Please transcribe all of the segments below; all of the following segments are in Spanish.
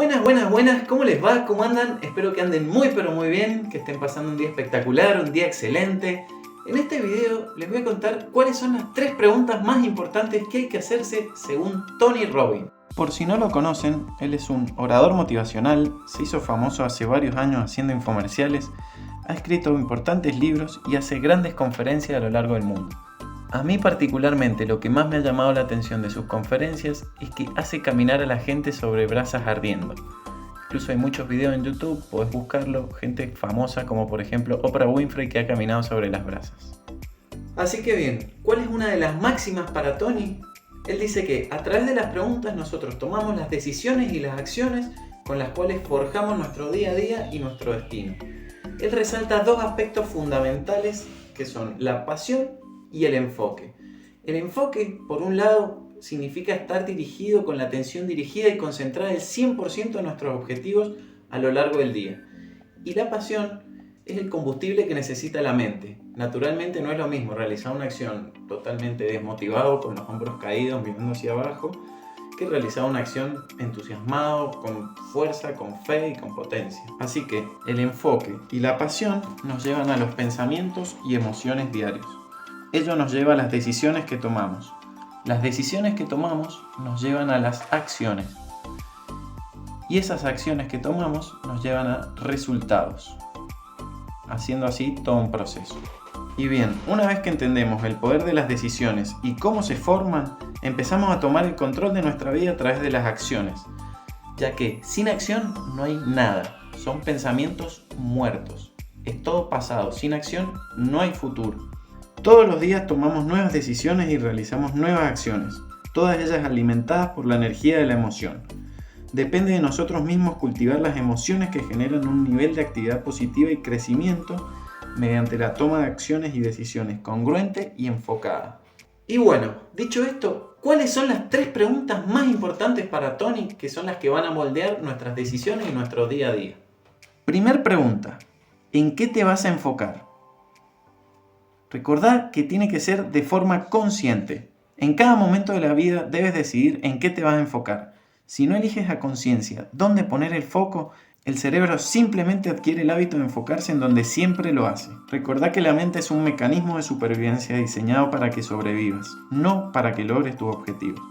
Buenas, buenas, buenas, ¿cómo les va? ¿Cómo andan? Espero que anden muy pero muy bien, que estén pasando un día espectacular, un día excelente. En este video les voy a contar cuáles son las 3 preguntas más importantes que hay que hacerse según Tony Robbins. Por si no lo conocen, él es un orador motivacional, se hizo famoso hace varios años haciendo infomerciales, ha escrito importantes libros y hace grandes conferencias a lo largo del mundo. A mí particularmente lo que más me ha llamado la atención de sus conferencias es que hace caminar a la gente sobre brasas ardiendo. Incluso hay muchos videos en YouTube, podés buscarlo, gente famosa como por ejemplo Oprah Winfrey que ha caminado sobre las brasas. Así que bien, ¿cuál es una de las máximas para Tony? Él dice que a través de las preguntas nosotros tomamos las decisiones y las acciones con las cuales forjamos nuestro día a día y nuestro destino. Él resalta 2 aspectos fundamentales que son la pasión y el enfoque. El enfoque, por un lado, significa estar dirigido con la atención dirigida y concentrar el 100% en nuestros objetivos a lo largo del día. Y la pasión es el combustible que necesita la mente. Naturalmente no es lo mismo realizar una acción totalmente desmotivado, con los hombros caídos, mirando hacia abajo, que realizar una acción entusiasmado, con fuerza, con fe y con potencia. Así que el enfoque y la pasión nos llevan a los pensamientos y emociones diarios. Ello nos lleva a las decisiones que tomamos. Las decisiones que tomamos nos llevan a las acciones. Y esas acciones que tomamos nos llevan a resultados. Haciendo así todo un proceso. Y bien, una vez que entendemos el poder de las decisiones y cómo se forman, empezamos a tomar el control de nuestra vida a través de las acciones. Ya que sin acción no hay nada. Son pensamientos muertos. Es todo pasado. Sin acción no hay futuro. Todos los días tomamos nuevas decisiones y realizamos nuevas acciones, todas ellas alimentadas por la energía de la emoción. Depende de nosotros mismos cultivar las emociones que generan un nivel de actividad positiva y crecimiento mediante la toma de acciones y decisiones congruente y enfocada. Y bueno, dicho esto, ¿cuáles son las 3 preguntas más importantes para Tony que son las que van a moldear nuestras decisiones y nuestro día a día? Primer pregunta, ¿en qué te vas a enfocar? Recordá que tiene que ser de forma consciente. En cada momento de la vida debes decidir en qué te vas a enfocar. Si no eliges a conciencia dónde poner el foco, el cerebro simplemente adquiere el hábito de enfocarse en donde siempre lo hace. Recordá que la mente es un mecanismo de supervivencia diseñado para que sobrevivas, no para que logres tus objetivos.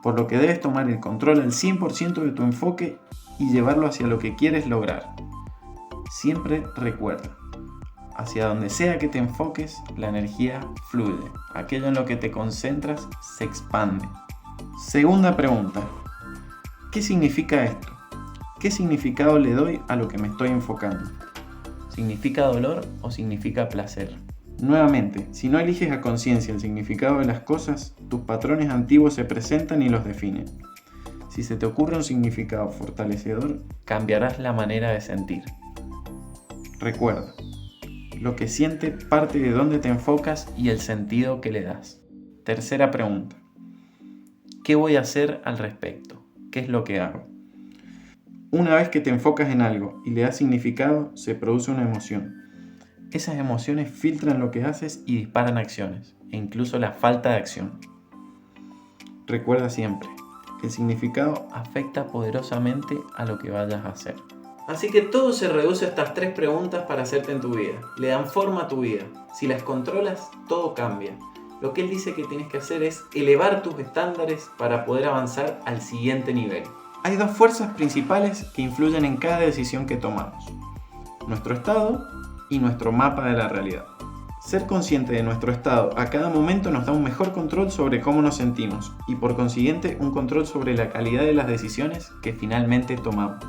Por lo que debes tomar el control al 100% de tu enfoque y llevarlo hacia lo que quieres lograr. Siempre recuerda. Hacia donde sea que te enfoques, la energía fluye. Aquello en lo que te concentras se expande. Segunda pregunta. ¿Qué significa esto? ¿Qué significado le doy a lo que me estoy enfocando? ¿Significa dolor o significa placer? Nuevamente, si no eliges a conciencia el significado de las cosas, tus patrones antiguos se presentan y los definen. Si se te ocurre un significado fortalecedor, cambiarás la manera de sentir. Recuerda. Lo que siente parte de dónde te enfocas y el sentido que le das. Tercera pregunta. ¿Qué voy a hacer al respecto? ¿Qué es lo que hago? Una vez que te enfocas en algo y le das significado, se produce una emoción. Esas emociones filtran lo que haces y disparan acciones, e incluso la falta de acción. Recuerda siempre, el significado afecta poderosamente a lo que vayas a hacer. Así que todo se reduce a estas 3 preguntas para hacerte en tu vida. Le dan forma a tu vida. Si las controlas, todo cambia. Lo que él dice que tienes que hacer es elevar tus estándares para poder avanzar al siguiente nivel. Hay 2 fuerzas principales que influyen en cada decisión que tomamos. Nuestro estado y nuestro mapa de la realidad. Ser consciente de nuestro estado a cada momento nos da un mejor control sobre cómo nos sentimos y por consiguiente un control sobre la calidad de las decisiones que finalmente tomamos.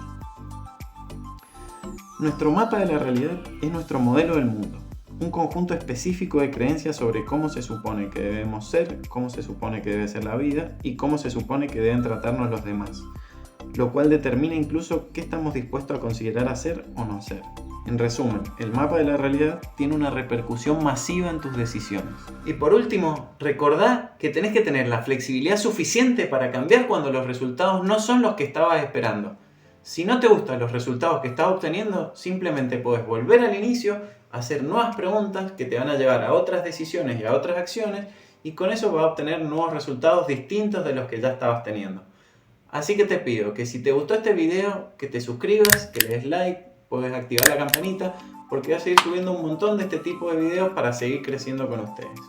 Nuestro mapa de la realidad es nuestro modelo del mundo, un conjunto específico de creencias sobre cómo se supone que debemos ser, cómo se supone que debe ser la vida y cómo se supone que deben tratarnos los demás, lo cual determina incluso qué estamos dispuestos a considerar hacer o no hacer. En resumen, el mapa de la realidad tiene una repercusión masiva en tus decisiones. Y por último, recordá que tenés que tener la flexibilidad suficiente para cambiar cuando los resultados no son los que estabas esperando. Si no te gustan los resultados que estás obteniendo, simplemente puedes volver al inicio, hacer nuevas preguntas que te van a llevar a otras decisiones y a otras acciones y con eso vas a obtener nuevos resultados distintos de los que ya estabas teniendo. Así que te pido que si te gustó este video, que te suscribas, que le des like, puedes activar la campanita, porque voy a seguir subiendo un montón de este tipo de videos para seguir creciendo con ustedes.